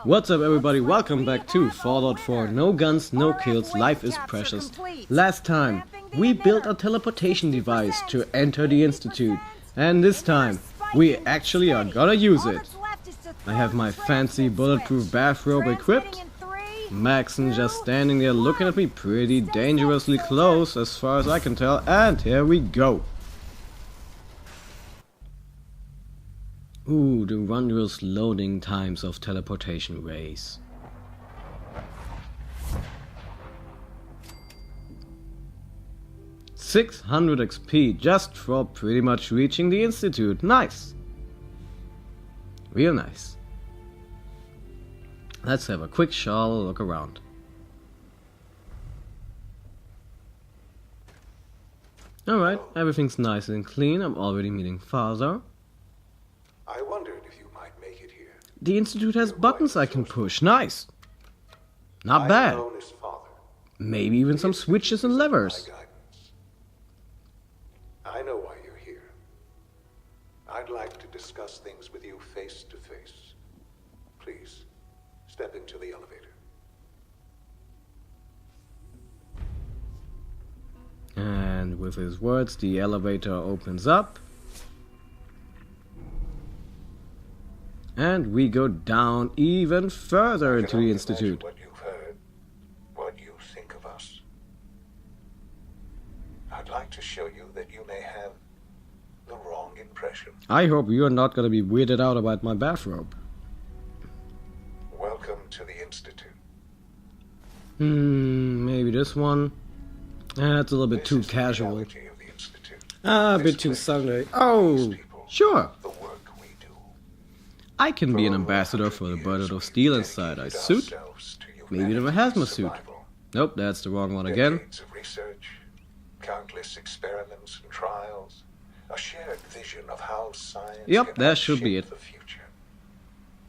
What's up everybody, welcome back to Fallout 4. No guns, no kills, life is precious. Last time, we built a teleportation device to enter the Institute. And this time, we actually are gonna use it. I have my fancy bulletproof bathrobe equipped. Maxon just standing there looking at me pretty dangerously close as far as I can tell. And here we go. Ooh, the wondrous loading times of teleportation rays. $600 XP just for pretty much reaching the Institute. Nice. Real nice. Let's have a quick look around. Alright, everything's nice and clean. I'm already meeting Father. I wondered if you might make it here. The Institute has buttons I can push. Nice. Not bad. Maybe even some switches and levers. I know why you're here. I'd like to discuss things with you face to face. Please, step into the elevator. And with his words, the elevator opens up. And we go down even further into the Institute. What you've heard, what you think of us. I'd like to show you that you may have the wrong impression. I hope you're not gonna be weirded out about my bathrobe. Welcome to the Institute. Maybe this one. That's a little bit too casual. A bit too Sunday. Oh, sure. I can be an ambassador for the Brotherhood of Steel inside a suit. Maybe even a hazmat suit. Nope, that's the wrong one again. Research, countless experiments and trials, a shared vision of how science Yep, that should be it.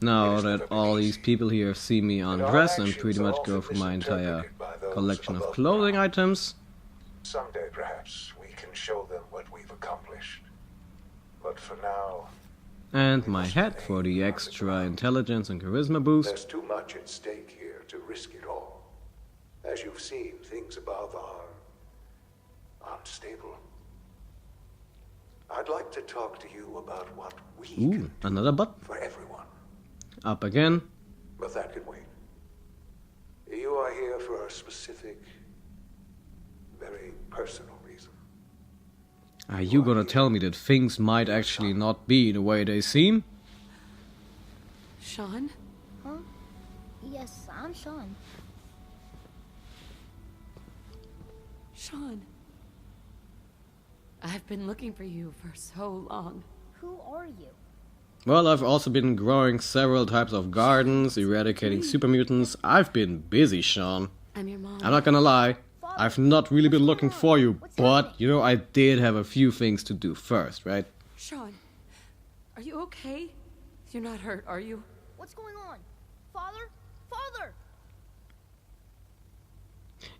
Now that all these people here see me undress and pretty much go through my entire collection of clothing items. Someday perhaps we can show them what we've accomplished. But for now... And my hat for the extra intelligence and charisma boost. There's too much at stake here to risk it all. As you've seen, things above are unstable. I'd like to talk to you about what we can do another button for everyone. Up again. But that can wait. You are here for a specific, very personal reason. Are you gonna tell me that things might actually not be the way they seem? Sean? Huh? Yes, I'm Sean. Sean. I've been looking for you for so long. Who are you? Well, I've also been growing several types of gardens, eradicating super mutants. I've been busy, Sean. I'm your mom. I'm not gonna lie. I've not really been looking for you, but, you know, I did have a few things to do first, right? Sean, are you okay? You're not hurt, are you? What's going on? Father? Father!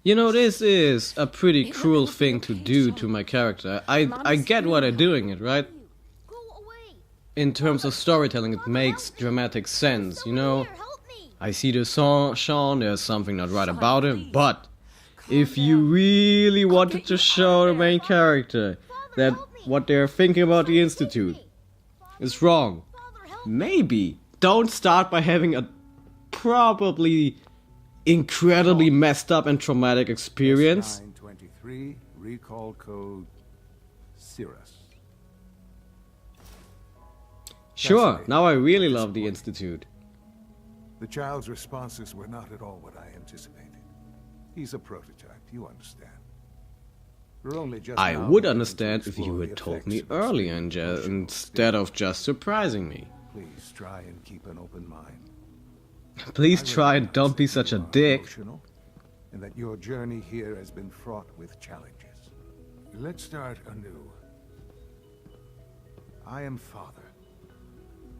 You know, this is a pretty cruel thing to do to my character. I get why they're doing it, right? Go away! In terms of storytelling, it makes dramatic sense, you know? I see the Sean, there's something not right about him, but... if you really wanted to show the main character that what they're thinking about the Institute is wrong, maybe don't start by having a probably incredibly messed up and traumatic experience. 923, recall code Cirrus. Sure, now I really love the Institute. The child's responses were not at all what I anticipated. He's a prototype, you understand. We're only just I would understand if you had told me earlier instead of just surprising me. Please try and keep an open mind. Please try and don't be such a dick. And that your journey here has been fraught with challenges. Let's start anew. I am Father.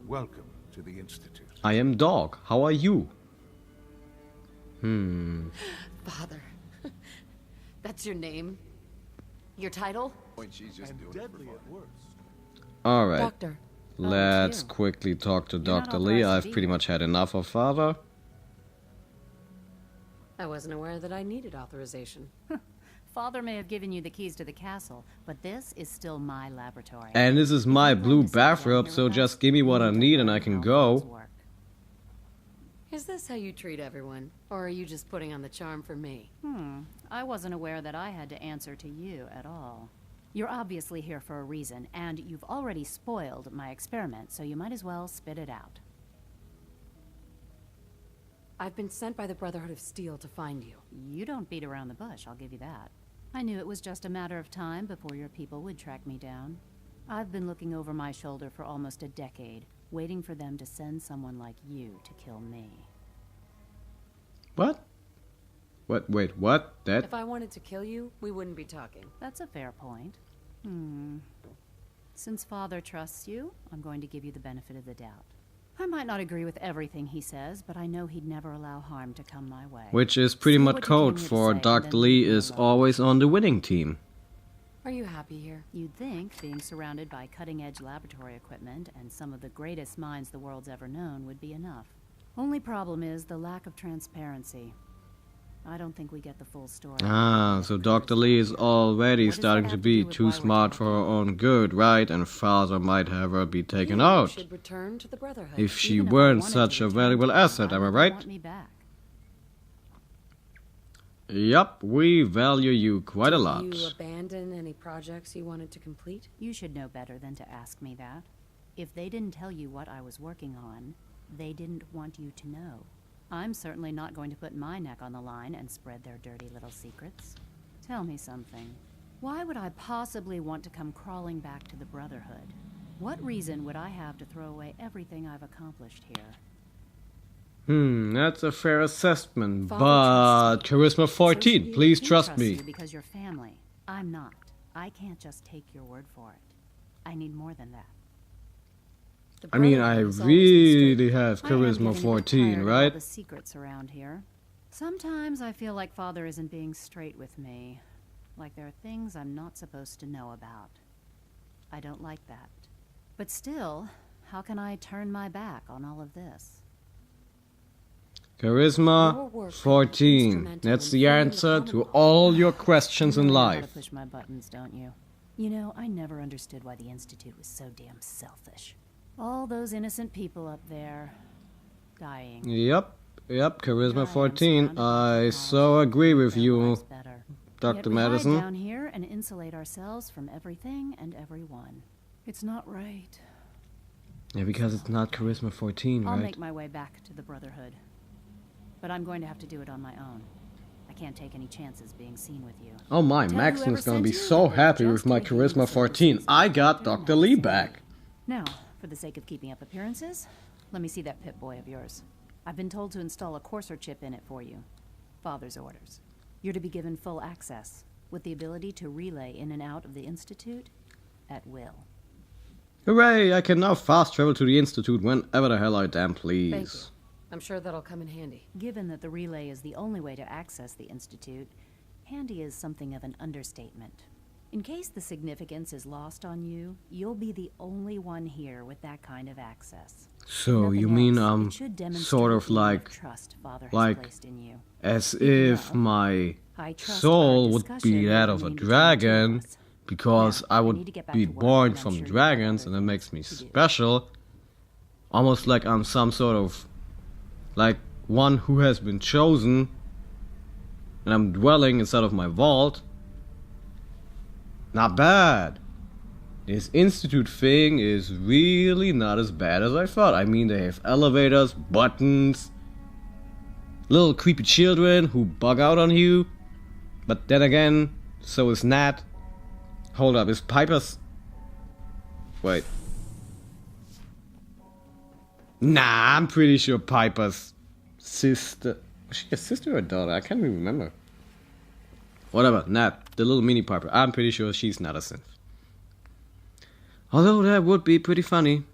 Welcome to the Institute. I am Dog. How are you? Father. That's your name? Your title? Alright. Doctor. Let's quickly talk to Dr. Lee. I've pretty much had enough of Father. I wasn't aware that I needed authorization. Father may have given you the keys to the castle, but this is still my laboratory. And this is my blue bathrobe, so just give me what I need and I can go. Is this how you treat everyone? Or are you just putting on the charm for me? I wasn't aware that I had to answer to you at all. You're obviously here for a reason, and you've already spoiled my experiment, so you might as well spit it out. I've been sent by the Brotherhood of Steel to find you. You don't beat around the bush, I'll give you that. I knew it was just a matter of time before your people would track me down. I've been looking over my shoulder for almost a decade, waiting for them to send someone like you to kill me. What? Wait, what? That? If I wanted to kill you, we wouldn't be talking. That's a fair point. Since Father trusts you, I'm going to give you the benefit of the doubt. I might not agree with everything he says, but I know he'd never allow harm to come my way. Which is pretty See much what you code came here to for say, Dr. and then Lee leave me is alone. always on the winning team. Are you happy here? You'd think being surrounded by cutting-edge laboratory equipment and some of the greatest minds the world's ever known would be enough. Only problem is the lack of transparency. I don't think we get the full story. Ah, so Dr. Lee is already What does that starting have to to be do with too why we're smart for her talking? own good, right? And Father might have her be taken You out. should return to the Brotherhood. If she Even if I weren't wanted such to a return valuable to you, asset, why am I would they right? want me back? Yup, we value you quite a lot. Did you abandon any projects you wanted to complete? You should know better than to ask me that. If they didn't tell you what I was working on, they didn't want you to know. I'm certainly not going to put my neck on the line and spread their dirty little secrets. Tell me something. Why would I possibly want to come crawling back to the Brotherhood? What reason would I have to throw away everything I've accomplished here? That's a fair assessment, Father but trusts Charisma 14, So please he trust trusts me. you because you're family. I'm not. I can't just take your word for it. I need more than that. The I mean, I Brotherhood has always been really have I am getting Charisma a bit 14, tired of all right? the secrets around here. Sometimes I feel like Father isn't being straight with me. Like there are things I'm not supposed to know about. I don't like that. But still, how can I turn my back on all of this? Your Charisma work 14. instrumental That's in the freeing the answer to Commonwealth. all your questions You in know how to life. push my buttons, don't you? You know, I never understood why the Institute was so damn selfish. All those innocent people up there, dying. Yep, Here I Charisma am 14. surrounded by I technology so agree with that you, lies better. Yet Dr. we hide Madison. down here and insulate ourselves from everything and everyone. It's not right. Yeah, because it's not Charisma 14, I'll right? make my way back to the Brotherhood. But I'm going to have to do it on my own. I can't take any chances being seen with you. Oh my, Tell Maxon's whoever gonna sent be you so that they're happy just with my taking Charisma some 14. pieces I of got their Dr. Lee medicine. back. Now, for the sake of keeping up appearances, let me see that Pip-Boy of yours. I've been told to install a courser chip in it for you. Father's orders. You're to be given full access, with the ability to relay in and out of the Institute at will. Hooray, I can now fast travel to the Institute whenever the hell I damn Thank you. please. I'm sure that'll come in handy. Given that the relay is the only way to access the Institute, handy is something of an understatement. In case the significance is lost on you, you'll be the only one here with that kind of access. So Nothing you mean else. It should demonstrate sort of the amount like trust Father has like placed in you. as if my I trust soul our would discussion be that of a remained between dragon, the two of us. because Now, I I would need to get back be to work, born and I'm from sure you have dragons, other and that makes me things to do. special. Almost like I'm some sort of like one who has been chosen, and I'm dwelling inside of my vault. Not bad. This Institute thing is really not as bad as I thought. I mean, they have elevators, buttons, little creepy children who bug out on you. But then again, so is Nat. Hold up, is Piper's... Wait. Nah, I'm pretty sure Piper's sister... Was she a sister or a daughter? I can't even remember. Whatever, Nat, the little mini Piper. I'm pretty sure she's not a synth. Although that would be pretty funny.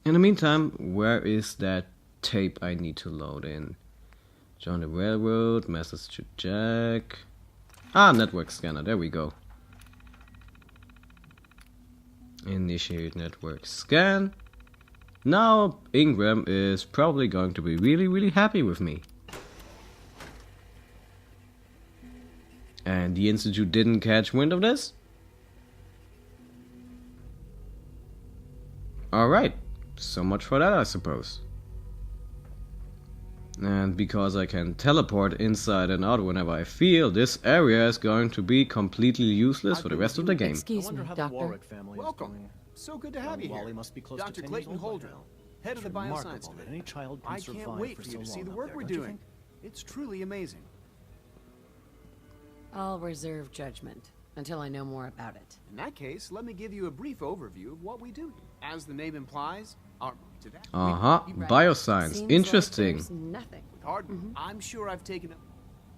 In the meantime, where is that tape I need to load in? Join the railroad, message to Jack. Ah, network scanner, there we go. Initiate network scan. Now Ingram is probably going to be really happy with me. And the Institute didn't catch wind of this? Alright, so much for that, I suppose. And because I can teleport inside and out whenever I feel, this area is going to be completely useless for the rest of the game. Excuse me, Doctor. Welcome. So good to have you here. Wally must be close Dr. to 10 Clayton years old by Holdren, now. head of the It's bioscience remarkable that division. any child can I survive can't wait for for you so to see long the out work there, we're don't you doing. think? It's truly amazing. I'll reserve judgment until I know more about it. In that case, let me give you a brief overview of what we do here. As the name implies, our today Uh-huh, bioscience. Seems Interesting. Like there's nothing. with hardware. I'm sure I've taken.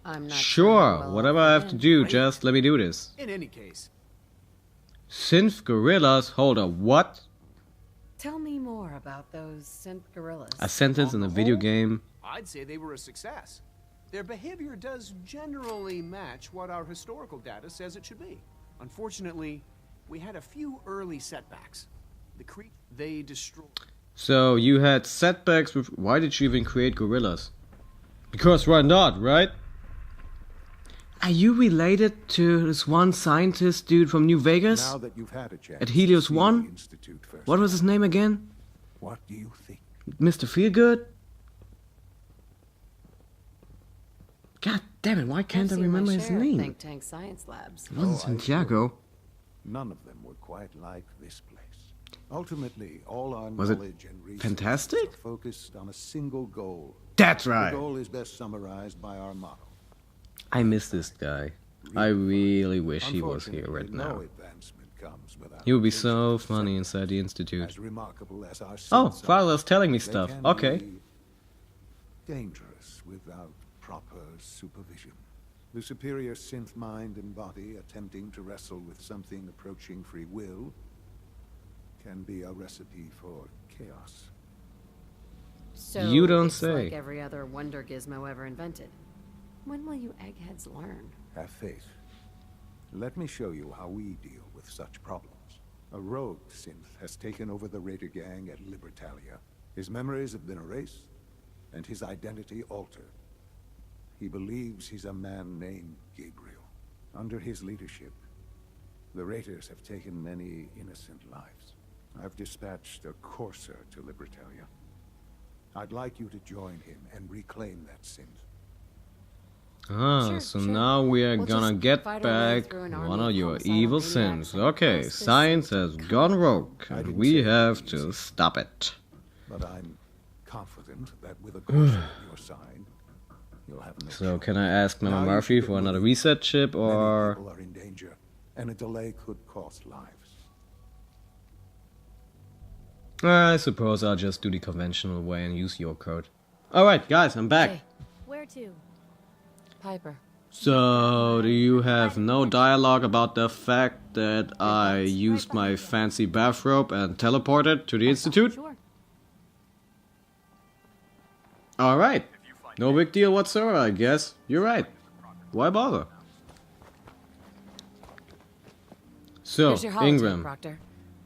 I'm not Sure, how well whatever I'll I have fit to in. do, just let me do this. In any case, Synth gorillas? Hold up, what? Tell me more about those synth gorillas. A sentence in a video game? I'd say they were a success. Their behavior does generally match what our historical data says it should be. Unfortunately, we had a few early setbacks. The creature they destroyed. So you had setbacks with... Why did you even create gorillas? Because why not, right? Are you related to this one scientist dude from New Vegas? Now that you've had a chance At Helios to see 1? the Institute first, What was his name again? what do you think? Mr. Feelgood? God damn it, why can't I I've seen my remember his share of name? Think tank science labs. It wasn't Santiago. None of them were quite like this place. Ultimately, all our Was it knowledge and research fantastic? are focused on a single goal. That's The right. goal is best summarized by our motto. I miss this guy. I really wish he was here right Unfortunately, no now. advancement comes without He would be so patience. funny inside the Institute. As remarkable as our Oh, sense of- Father's telling me they stuff. can Okay. be dangerous without proper supervision. The superior synth mind and body attempting to wrestle with something approaching free will can be a recipe for chaos. So You don't it's say. like every other wonder gizmo ever invented. When will you eggheads learn? Have faith. Let me show you how we deal with such problems. A rogue synth has taken over the raider gang at Libertalia. His memories have been erased, and his identity altered. He believes he's a man named Gabriel. Under his leadership, the raiders have taken many innocent lives. I've dispatched a courser to Libertalia. I'd like you to join him and reclaim that synth. Ah, Sure, so sure. now we are We'll gonna just get fight our way back through an army one of of your homicidal evil maniacs sins. and Okay, force this science synth has to gone come. rogue, I and didn't we say have easy. to stop it. But I'm confident that with a courser at your side, you'll have no So choice. can I ask Mama Now you Murphy should for another move. reset chip, Many or... people are in danger, and a delay could cost lives. I suppose I'll just do the conventional way and use your code. Alright, guys, I'm back. Hey, Where to? Piper. So, do you have no dialogue about the fact that I used my fancy bathrobe and teleported to the Institute? Sure. Alright. No big deal whatsoever, I guess. You're right. Why bother? So, Here's your holotape, Ingram. Proctor.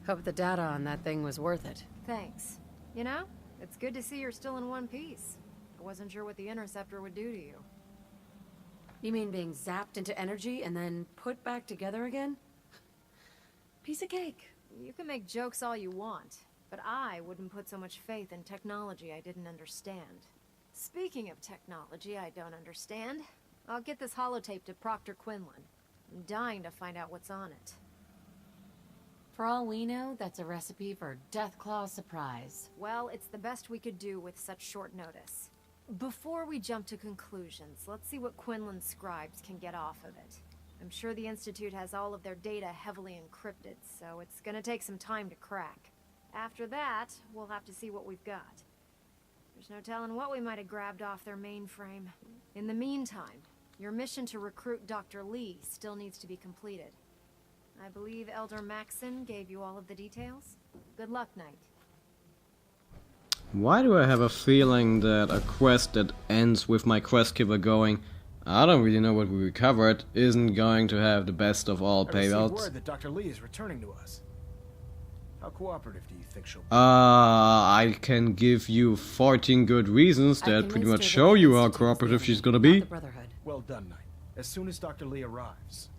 Hope the data on that thing was worth it. Thanks. You know, it's good to see you're still in one piece. I wasn't sure what the interceptor would do to you. You mean being zapped into energy and then put back together again? Piece of cake. You can make jokes all you want, but I wouldn't put so much faith in technology I didn't understand. Speaking of technology I don't understand, I'll get this holotape to Proctor Quinlan. I'm dying to find out what's on it. For all we know, that's a recipe for Deathclaw surprise. Well, it's the best we could do with such short notice. Before we jump to conclusions, let's see what Quinlan's scribes can get off of it. I'm sure the Institute has all of their data heavily encrypted, so it's gonna take some time to crack. After that, we'll have to see what we've got. There's no telling what we might have grabbed off their mainframe. In the meantime, your mission to recruit Dr. Lee still needs to be completed. I believe Elder Maxon gave you all of the details. Good luck, Knight. Why do I have a feeling that a quest that ends with my quest giver going, I don't really know what we recovered, isn't going to have the best of all I received payouts? word that Dr. Lee is returning to us. How cooperative do you think she'll be? I can give you 14 good reasons I that pretty convinced much her that show the you how Institute was the cooperative she's enemy, gonna not be. the Brotherhood. Well done, Knight. As soon as Dr. Lee arrives,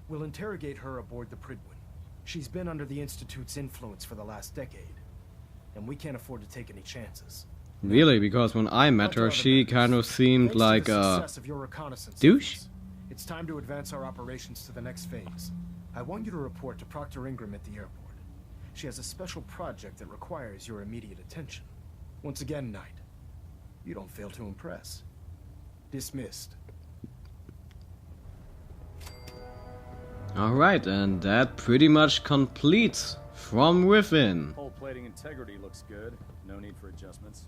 we'll interrogate her aboard the Pridwin. She's been under the Institute's influence for the last decade, and we can't afford to take any chances. Really? Because when I met her, she kind of seemed like a douche? It's time to advance our operations to the next phase. I want you to report to Proctor Ingram at the airport. She has a special project that requires your immediate attention. Once again, Knight, you don't fail to impress. Dismissed. Alright, and that pretty much completes From Within. Hull plating integrity looks good. No need for adjustments.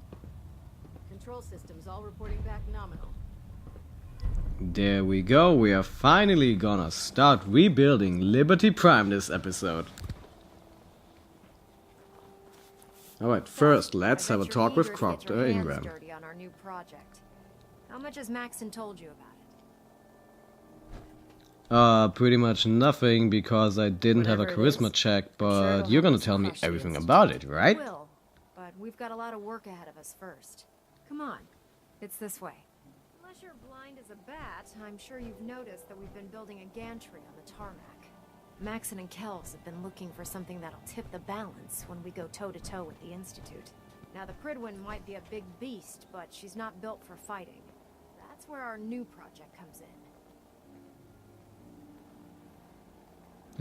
Control systems all reporting back nominal. There we go, we are finally gonna start rebuilding Liberty Prime this episode. Alright, first let's have a talk with Proctor Ingram. Dirty on our new project. How much has Maxon told you about it? Pretty much nothing because I didn't have a charisma check, but you're gonna tell me everything about it, right? Will, but we've got a lot of work ahead of us first. Come on, it's this way. Unless you're blind as a bat, I'm sure you've noticed that we've been building a gantry on the tarmac. Maxon and Kells have been looking for something that'll tip the balance when we go toe-to-toe with the Institute. Now, the Pridwin might be a big beast, but she's not built for fighting. That's where our new project comes in.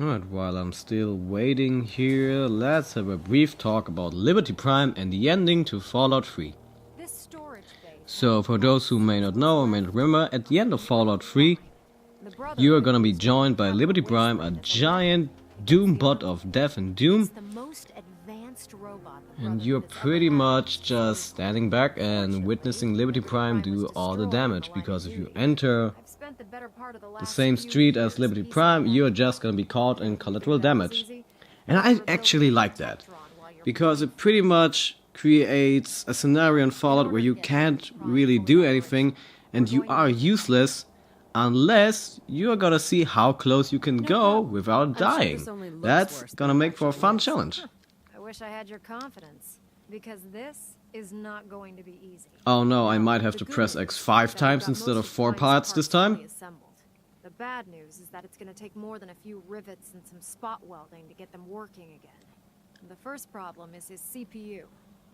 Alright, while I'm still waiting here, let's have a brief talk about Liberty Prime and the ending to Fallout 3. This storage base. So, for those who may not know or may not remember, at the end of Fallout 3, you are gonna be joined by Liberty Prime, a giant doom bot of death and doom, and you're pretty much just standing back and witnessing Liberty Prime do all the damage, because if you enter the same street as Liberty Prime, you're just gonna be caught in collateral damage. And I actually like that, because it pretty much creates a scenario in Fallout where you can't really do anything and you are useless unless you're gonna see how close you can go without dying. That's gonna make for a fun challenge. I wish I had your confidence, because this is not going to be easy. Oh no, I might have to press X 5 times instead of 4 parts this time. The bad news is that it's going to take more than a few rivets and some spot welding to get them working again. And the first problem is his CPU.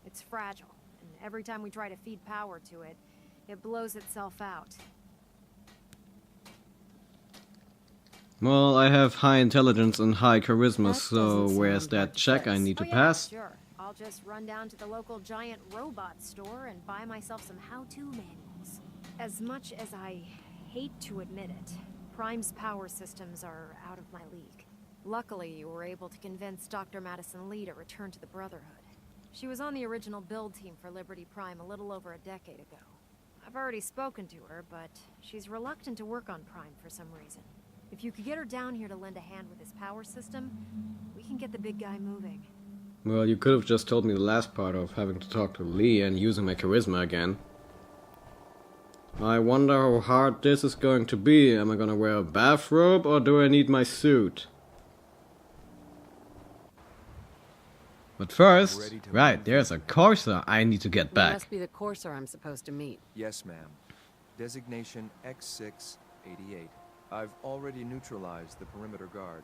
It's fragile, and every time we try to feed power to it, it blows itself out. Well, I have high intelligence and high charisma, so where's that check I need to pass? Sure. I'll just run down to the local giant robot store and buy myself some how-to manuals. As much as I hate to admit it, Prime's power systems are out of my league. Luckily, you were able to convince Dr. Madison Lee to return to the Brotherhood. She was on the original build team for Liberty Prime a little over a decade ago. I've already spoken to her, but she's reluctant to work on Prime for some reason. If you could get her down here to lend a hand with his power system, we can get the big guy moving. Well, you could have just told me the last part of having to talk to Lee and using my charisma again. I wonder how hard this is going to be. Am I gonna wear a bathrobe or do I need my suit? But first, right, there's a Corsair I need to get back. Must be the Corsair I'm supposed to meet. Yes, ma'am. Designation X688. I've already neutralized the perimeter guard.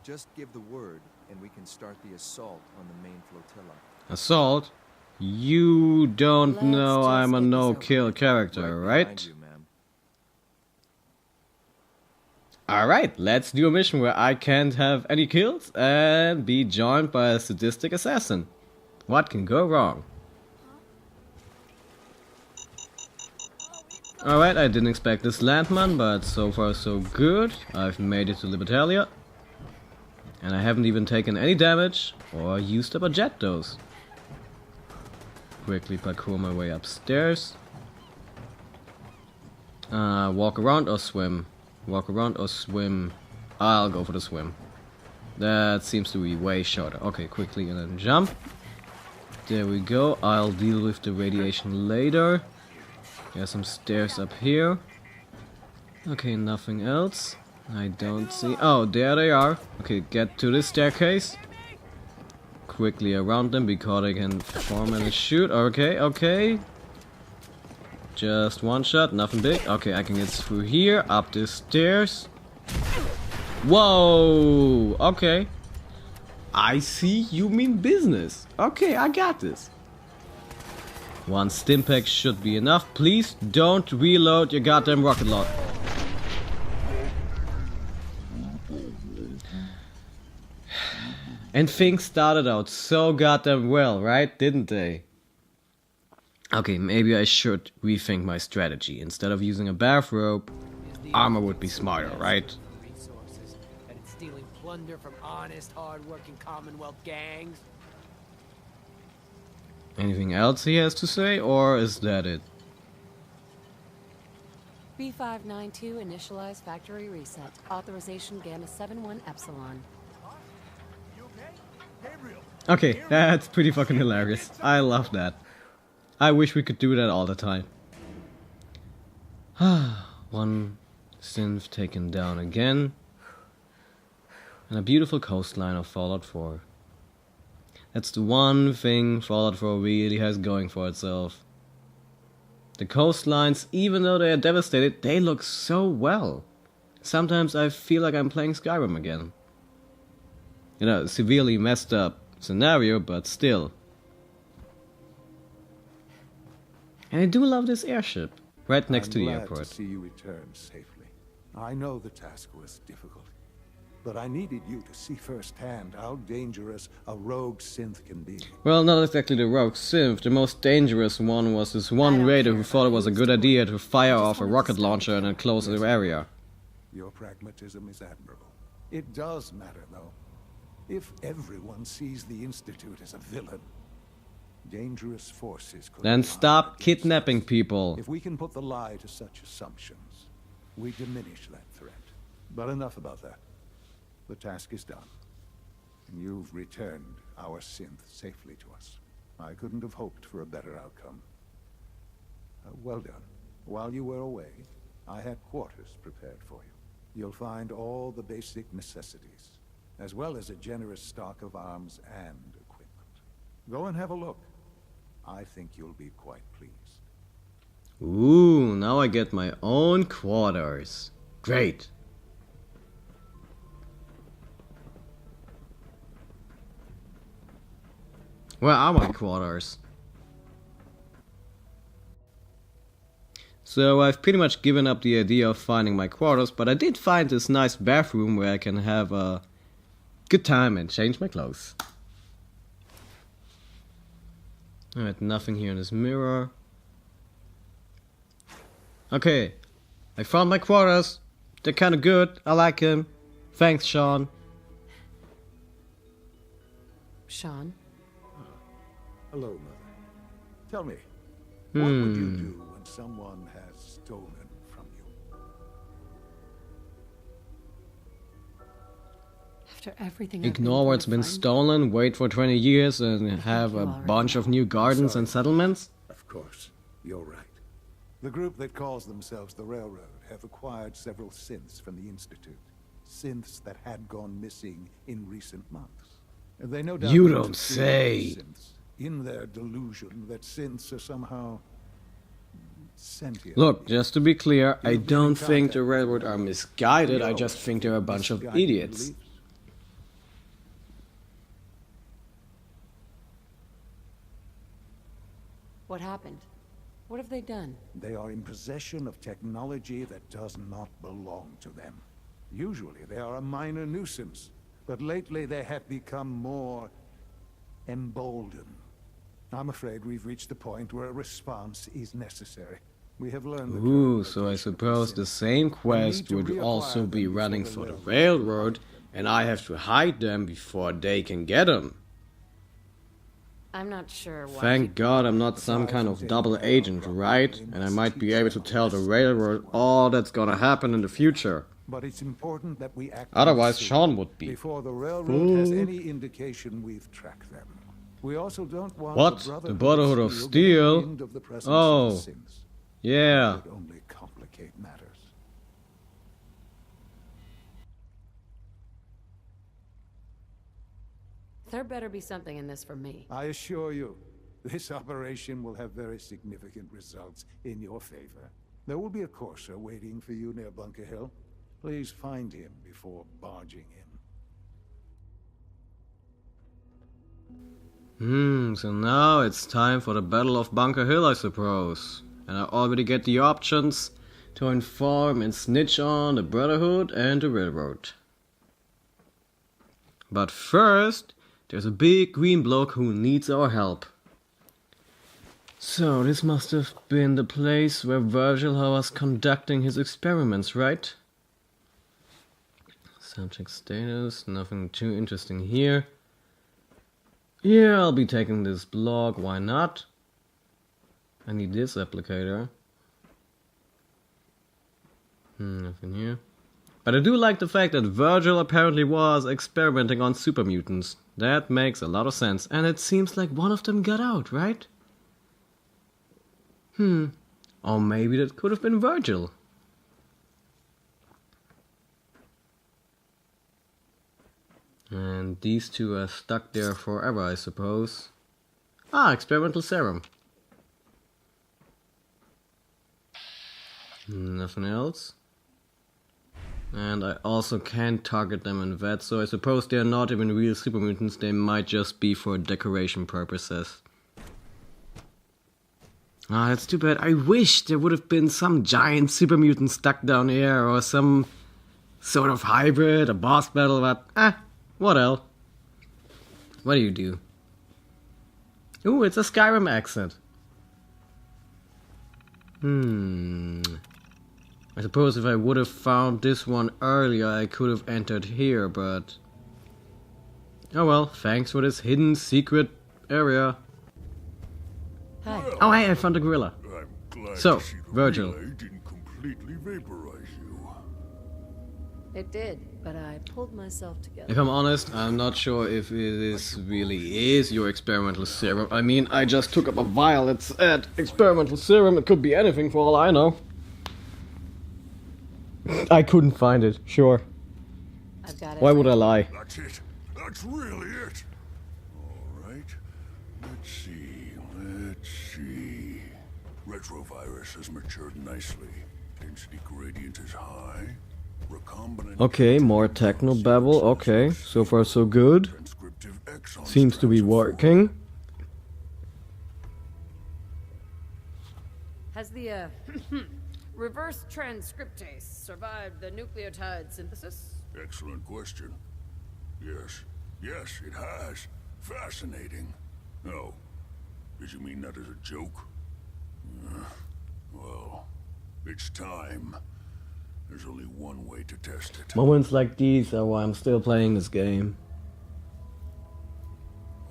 Just give the word, and we can start the assault on the main flotilla. Assault? You don't know I'm a no-kill character, right? You, ma'am. Alright, let's do a mission where I can't have any kills and be joined by a sadistic assassin. What can go wrong? Alright, I didn't expect this landman, but so far so good. I've made it to Libertalia. And I haven't even taken any damage or used up a jet dose. Quickly parkour my way upstairs. Walk around or swim? Walk around or swim? I'll go for the swim. That seems to be way shorter. Okay, quickly and then jump. There we go. I'll deal with the radiation later. There's some stairs up here. Okay, nothing else. I don't see... Oh, there they are. Okay, get to this staircase. Quickly around them because I can form and shoot. Okay, okay. Just one shot, nothing big. Okay, I can get through here, up the stairs. Whoa! Okay. I see you mean business. Okay, I got this. One stimpack should be enough. Please don't reload your goddamn rocket launcher. And things started out so goddamn well, right? Didn't they? Okay, maybe I should rethink my strategy. Instead of using a bathrobe, armor would be smarter, right? Resources, and it's stealing plunder from honest, hard-working Commonwealth gangs. Anything else he has to say, or is that it? B592 initialize factory reset. Authorization Gamma 71 Epsilon. Okay, that's pretty fucking hilarious. I love that. I wish we could do that all the time. One synth taken down again. And a beautiful coastline of Fallout 4. That's the one thing Fallout 4 really has going for itself. The coastlines, even though they are devastated, they look so well. Sometimes I feel like I'm playing Skyrim again. You know, severely messed up scenario, but still. And I do love this airship, right next to the airport. I'm glad to see you return safely. I know the task was difficult, but I needed you to see firsthand how dangerous a rogue synth can be. Well, not exactly the rogue synth. The most dangerous one was this one raider who thought it was a good idea to fire off a rocket launcher and then close the area. Your pragmatism is admirable. It does matter, though. If everyone sees the Institute as a villain, dangerous forces could... Then stop kidnapping people. If we can put the lie to such assumptions, we diminish that threat. But enough about that. The task is done. And you've returned our synth safely to us. I couldn't have hoped for a better outcome. Well done. While you were away, I had quarters prepared for you. You'll find all the basic necessities, as well as a generous stock of arms and equipment. Go and have a look. I think you'll be quite pleased. Ooh, now I get my own quarters. Great. Where are my quarters? So I've pretty much given up the idea of finding my quarters, but I did find this nice bathroom where I can have a good time and change my clothes. Alright, nothing here in this mirror. Okay, I found my quarters. They're kinda good, I like them. Thanks, Sean. Sean? Hello, Mother. Tell me, what would you do when someone has stolen from you? After everything Ignore what's been stolen, wait for 20 years, and have a bunch of new gardens and settlements? Of course, you're right. The group that calls themselves the Railroad have acquired several synths from the Institute. Synths that had gone missing in recent months. They no doubt You don't say. Synths in their delusion that synths are somehow sentient. Look, just to be clear, I don't think the Railroad are misguided, I just think they're a bunch of idiots. What happened? What have they done? They are in possession of technology that does not belong to them. Usually they are a minor nuisance, but lately they have become more emboldened. I'm afraid we've reached the point where a response is necessary. We have learned the Ooh, so I suppose the same quest would also be running for the Railroad, and I have to hide them before they can get them. I'm not sure why. Thank God I'm not some kind of double agent, right? And I might be able to tell the Railroad all that's gonna happen in the future. But it's important that we act Otherwise, Sean would be. before the Railroad has any indication we've tracked them. We also don't want What? The Brotherhood of Steel? Oh, yeah. It would only complicate matters. There better be something in this for me. I assure you, This operation will have very significant results in your favor. There will be a courser waiting for you near Bunker Hill. Please find him before barging in. So now it's time for the Battle of Bunker Hill, I suppose. And I already get the options to inform and snitch on the Brotherhood and the Railroad. But first, there's a big green bloke who needs our help. So this must have been the place where Virgil was conducting his experiments, right? Subject status, nothing too interesting here. Yeah, I'll be taking this block, why not? I need this applicator. Nothing here. But I do like the fact that Virgil apparently was experimenting on super mutants. That makes a lot of sense. And it seems like one of them got out, right? Or maybe that could have been Virgil. And these two are stuck there forever, I suppose. Ah, experimental serum. Nothing else. And I also can't target them in that, so I suppose they're not even real super mutants, they might just be for decoration purposes. Ah, that's too bad. I wish there would have been some giant super mutant stuck down here, or some sort of hybrid, a boss battle, but what else? What do you do? Ooh, it's a Skyrim exit. I suppose if I would have found this one earlier, I could have entered here, but... Oh well, thanks for this hidden secret area. Hi. Oh hey, I found a gorilla. I'm glad So, to see the Virgil. relay didn't completely vaporize you. It did, but I pulled myself together. If I'm honest, I'm not sure if this really is your experimental serum. I mean, I just took up a vial that said experimental serum. It could be anything for all I know. I couldn't find it, sure. I've got it. Why would I lie? That's it. That's really it. All right. Let's see. Retrovirus has matured nicely. Density gradient is high. Recombinant. Okay, more techno babble. Okay, so far so good. Transcriptive exon Seems to be strands of working. Has the reverse transcriptase survived the nucleotide synthesis? Excellent question. Yes, it has. Fascinating. Oh, did you mean that as a joke? Well, it's time. There's only one way to test it. Moments like these are why I'm still playing this game.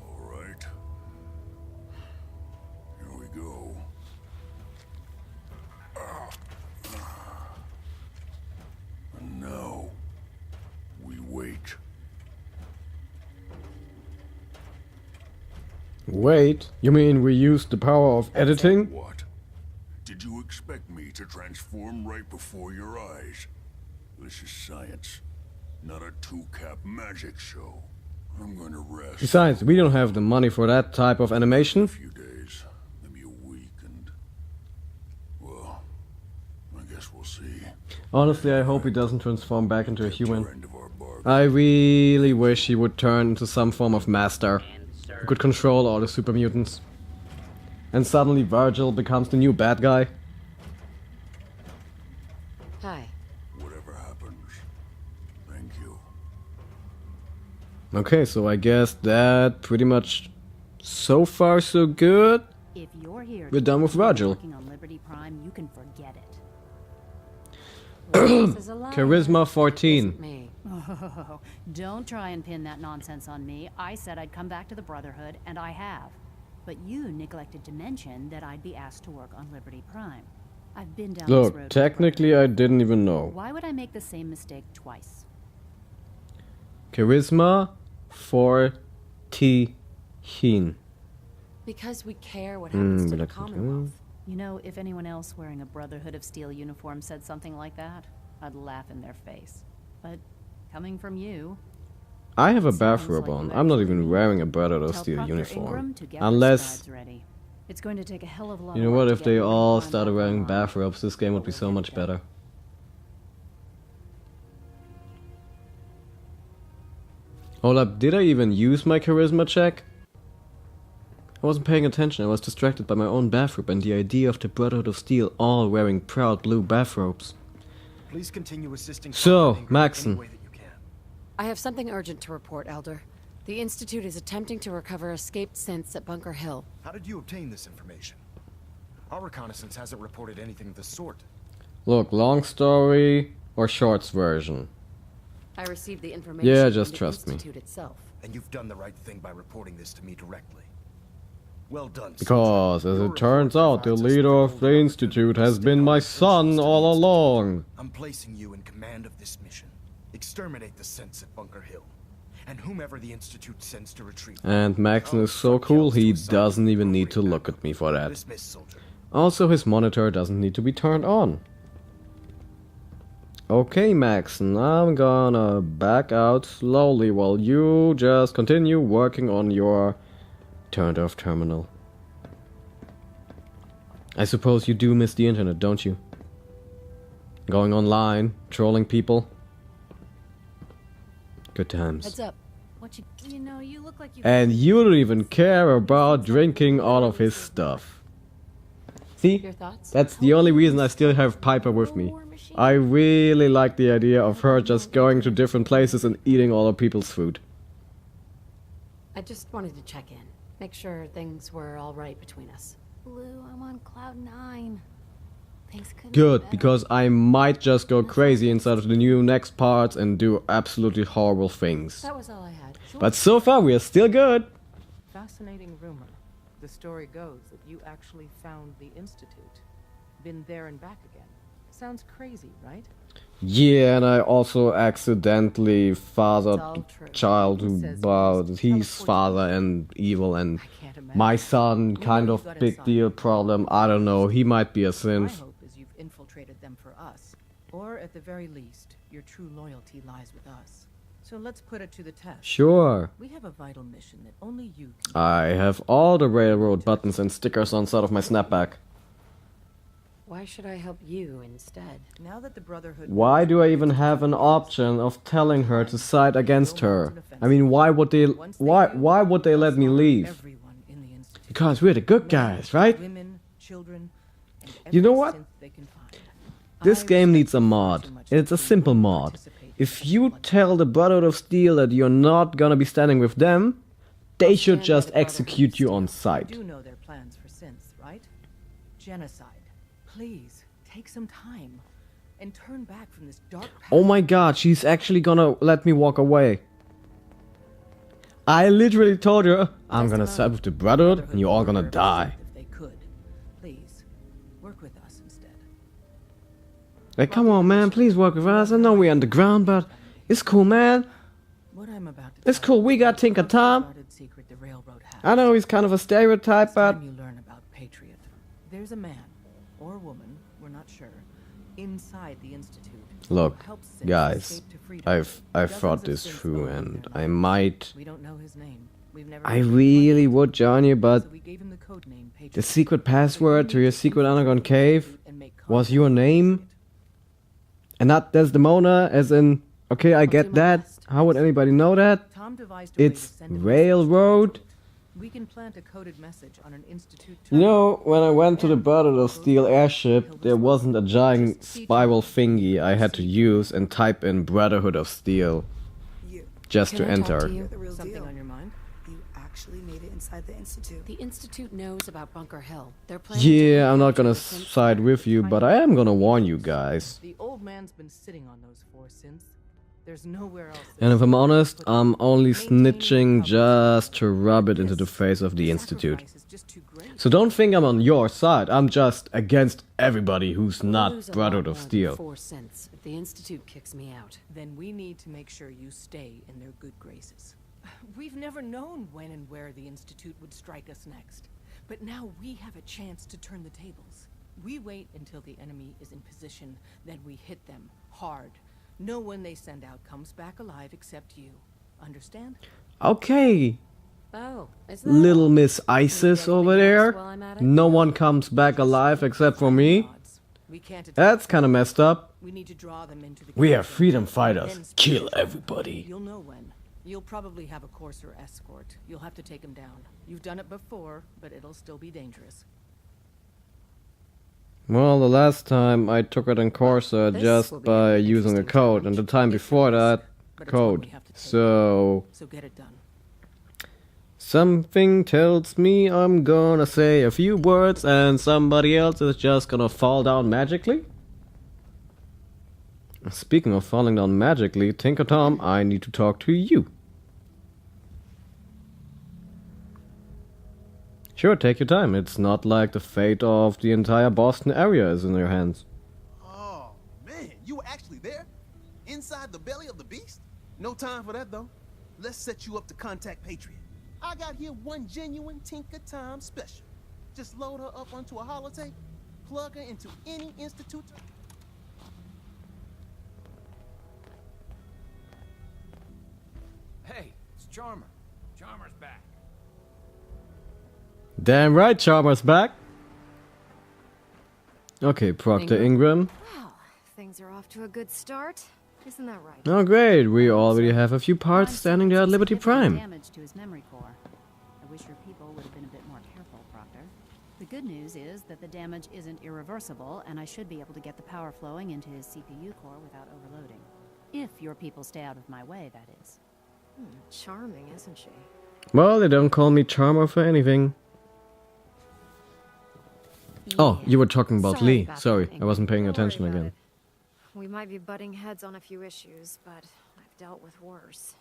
All right. Here we go. And now, we wait. Wait, you mean we used the power of editing? What? Did you expect me to transform right before your eyes? This is science, not a two-cap magic show. I'm going to rest. Besides, we don't have the money for that type of animation. A few days, maybe a week, and... well, I guess we'll see. Honestly, I hope he doesn't transform back into a human. End of our bargain. I really wish he would turn into some form of master who could control all the super mutants. And suddenly Virgil becomes the new bad guy. Hi. Whatever happens, thank you. Okay, so I guess that pretty much so far so good. If you're here We're done with Virgil. working on Liberty Prime, you can forget it. This is a lie. Charisma 14. Isn't me. Oh, don't try and pin that nonsense on me. I said I'd come back to the Brotherhood, and I have. But you neglected to mention that I'd be asked to work on Liberty Prime. I've been down this Look, road. technically I didn't even know. Why would I make the same mistake twice? Charisma 14. Because we care what happens to the Commonwealth. You know, if anyone else wearing a Brotherhood of Steel uniform said something like that, I'd laugh in their face. But coming from you... I have a bathrobe on. I'm not even wearing a Brotherhood of Steel uniform. Unless... It's going to take a hell of a lot. You know what, if they all started wearing bathrobes, this game would be so much better. Hold up, did I even use my charisma check? I wasn't paying attention, I was distracted by my own bathrobe and the idea of the Brotherhood of Steel all wearing proud blue bathrobes. Please continue assisting. So, Maxon. I have something urgent to report, Elder. The Institute is attempting to recover escaped synths at Bunker Hill. How did you obtain this information? Our reconnaissance hasn't reported anything of the sort. Look, long story or shorts version. I received the information Yeah, just from the trust me. Institute itself. And you've done the right thing by reporting this to me directly. Well done. Because, as it turns out, the leader of the Institute has been my son all along. I'm placing you in command of this mission. Exterminate the synths at Bunker Hill. And whomever the Institute sends to retrieve. And Maxon is so cool, he doesn't even need to look at me for that. Also, his monitor doesn't need to be turned on. Okay, Maxon, I'm gonna back out slowly while you just continue working on your turned off terminal. I suppose you do miss the internet, don't you? Going online, trolling people. Good times. Heads up. What you know, you look like you. And you don't even care about drinking all of his stuff. See? Your thoughts? That's the only reason I still have Piper with me. I really like the idea of her just going to different places and eating all of people's food. I just wanted to check in. Make sure things were alright between us. Blue, I'm on cloud 9. Things couldn't Good, be better. because I might just go crazy inside of the new next parts and do absolutely horrible things. That was all I had. But so far we are still good. Fascinating rumor. The story goes that you actually found the Institute. Been there and back again. Sounds crazy, right? Yeah, and I also accidentally fathered the child who his father and evil, and my son, kind of big deal problem. I don't know, he might be a My synth. hope is you've infiltrated them for us. Or at the very least, your true loyalty lies with us. So let's put it to the test. Sure. We have a vital mission that only you can. I have all the railroad buttons and stickers on side of my snapback. Why should I help you instead? Now that the Brotherhood. Why do I even have an option of telling her to side against her? I mean, why would they let me leave? Because we're the good guys, right? Women, children, and You know every what? synth they can find. This game needs a mod. It's a simple mod. If you tell the Brotherhood of Steel that you're not gonna be standing with them, they should just execute you on sight. You do know their plans for synths, right? Genocide. Please, take some time and turn back from this dark path. Oh my god, she's actually gonna let me walk away. I literally told her, I'm gonna side with the Brotherhood and you're all gonna die. If they could. Please, work with us instead. Like, come on, man, please work with us. I know we're underground, but it's cool, man. What I'm about to It's cool, we got Tinker Tom. secret the railroad has. I know he's kind of a stereotype, but Time you learn about Patriot. There's a man or woman, we're not sure, inside the Institute. look, who helps synths guys, escape to freedom. I've Dozens thought of this synths through, lost and their I lives. might. We don't know his name. We've never I heard of him. really would join you, but So we gave him the code name Patriot. the secret password to your secret underground cave was your name, and not Desdemona, as in. Okay, I get that. How would anybody know that? Tom devised a way to It's send a message. railroad. We can plant a coded message on an Institute. You know, when I went to the Brotherhood of Steel airship, there wasn't a giant spiral thingy I had to use and type in Brotherhood of Steel just to Can I talk enter. to you? The real Something deal. on your mind? You actually made it inside the Institute. The Institute knows about Bunker Hill. They're planning Yeah, I'm not gonna side with you, but I am gonna warn you guys. The old man's been sitting on those 4 synths. There's nowhere else. And if I'm honest, I'm only snitching just to rub it into the face of the Institute. So don't think I'm on your side, I'm just against everybody who's We'll not lose a lot Brotherhood more of than Steel. 4 cents if the Institute kicks me out. Then we need to make sure you stay in their good graces. We've never known when and where the Institute would strike us next. But now we have a chance to turn the tables. We wait until the enemy is in position, then we hit them hard. No one they send out comes back alive except you. Understand? Okay, Oh, is that little all? Miss Isis over there. No one comes back alive except for me. We can't attack That's them. kind of messed up. We need to draw them into the We are kingdom, freedom then fighters. spread Kill it. everybody. You'll know when. You'll probably have a courser escort. You'll have to take him down. You've done it before, but it'll still be dangerous. Well, the last time I took it in Corsa This just will be by an using a interesting code, and the time before that, But it's one code. we have to take. So, So get it done. something tells me I'm gonna say a few words and somebody else is just gonna fall down magically? Speaking of falling down magically, Tinker Tom, I need to talk to you. Sure, take your time. It's not like the fate of the entire Boston area is in your hands. Oh, man, you were actually there? Inside the belly of the beast? No time for that, though. Let's set you up to contact Patriot. I got here one genuine Tinker Time special. Just load her up onto a holotape, plug her into any institute. Hey, it's Charmer. Charmer's back. Damn right, Charmer's back. Okay, Proctor Ingram. Well, things are off to a good start. Isn't that right? Oh great, we already have a few parts standing there at Liberty Prime. Damage to his memory core. I wish your people would have been a bit more careful, Proctor. The good news is that the damage isn't irreversible, and I should be able to get the power flowing into his CPU core without overloading. If your people stay out of my way, that is. Charming, isn't she? Well, they don't call me Charmer for anything. Oh, you were talking about Sorry Lee. about Sorry, that, I wasn't paying Don't worry attention about again. it. We might be butting heads on a few issues, but I've dealt with worse.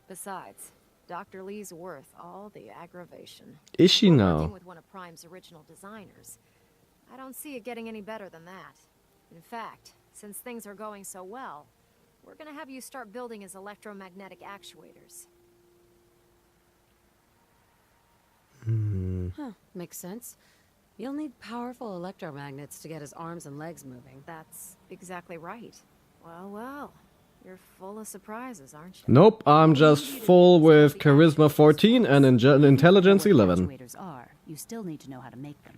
Besides, Dr. Lee's worth all the aggravation. Is she We're now? working with one of Prime's original designers. I don't see it getting any better than that. In fact, since things are going so well, we're gonna have you start building his electromagnetic actuators. Huh, makes sense. You'll need powerful electromagnets to get his arms and legs moving. That's exactly right. Well, well, you're full of surprises, aren't you? Nope, I'm just full with Charisma 14 and Intelligence 11. Actuators are. You still need to know how to make them.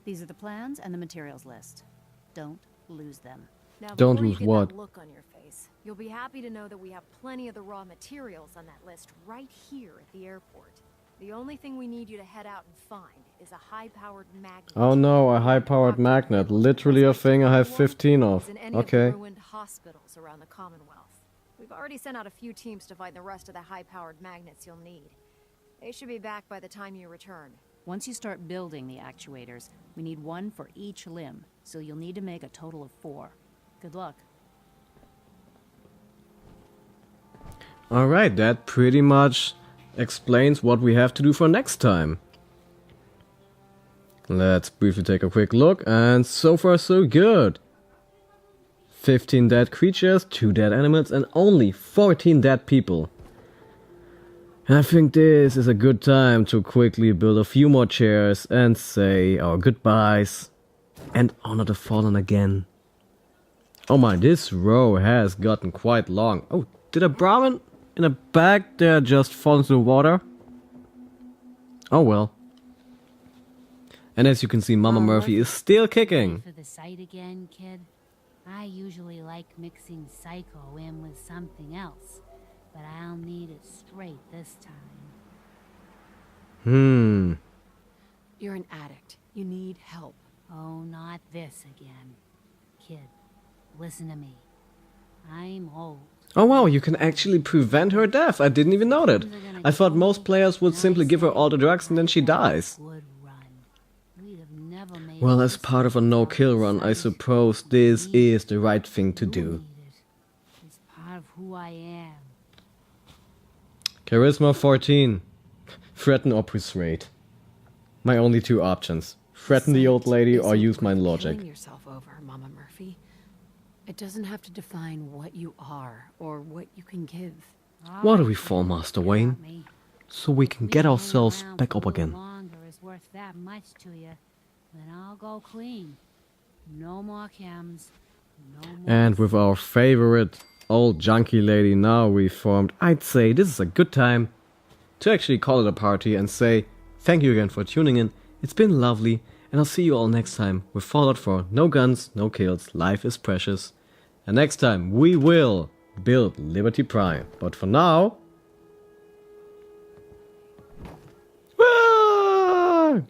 These are the plans and the materials list. Don't lose them. Now, Don't before you lose get what? that look on your face, you'll be happy to know that we have plenty of the raw materials on that list right here at the airport. The only thing we need you to head out and find is a high-powered magnet. Oh no, a high-powered magnet. Literally a thing I have 15 of. In any Okay. of the ruined hospitals around the Commonwealth. We've already sent out a few teams to find the rest of the high-powered magnets you'll need. They should be back by the time you return. Once you start building the actuators, we need one for each limb, so you'll need to make a total of 4. Good luck. Alright, that pretty much explains what we have to do for next time. Let's briefly take a quick look, and so far so good. 15 dead creatures, 2 dead animals, and only 14 dead people. I think this is a good time to quickly build a few more chairs and say our goodbyes and honor the fallen again. Oh my, this row has gotten quite long. Oh, did a Brahmin in a bag there just fall into the water? Oh well. And as you can see, Mama Murphy is still kicking. For the sight again, kid? I usually like mixing Psycho in with something else, but I'll need it straight this time. You're an addict. You need help. Oh, not this again. Kid, listen to me. I'm old. Oh wow, you can actually prevent her death. I didn't even know that. I thought most players would simply give her all the drugs and then she dies. Well, as part of a no-kill run, I suppose this is the right thing to do. It's part of who I am. Charisma 14. Threaten or persuade. My only 2 options. Threaten the old lady or use my logic. Killing yourself over, Mama Murphy. It doesn't have to define what you are or what you can give. What do we for, Master Wayne? So we can get ourselves back up again. Longer is worth that much to you, then I'll go clean. No more chems. No more. And with our favorite old junkie lady now reformed, I'd say this is a good time to actually call it a party and say thank you again for tuning in. It's been lovely, and I'll see you all next time with Fallout 4. No guns, no kills, life is precious. And next time we will build Liberty Prime. But for now...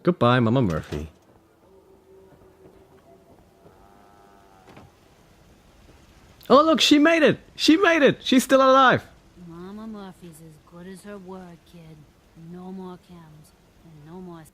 goodbye, Mama Murphy. Oh look, she made it! She made it! She's still alive! Mama Murphy's as good as her word, kid. No more chems and no more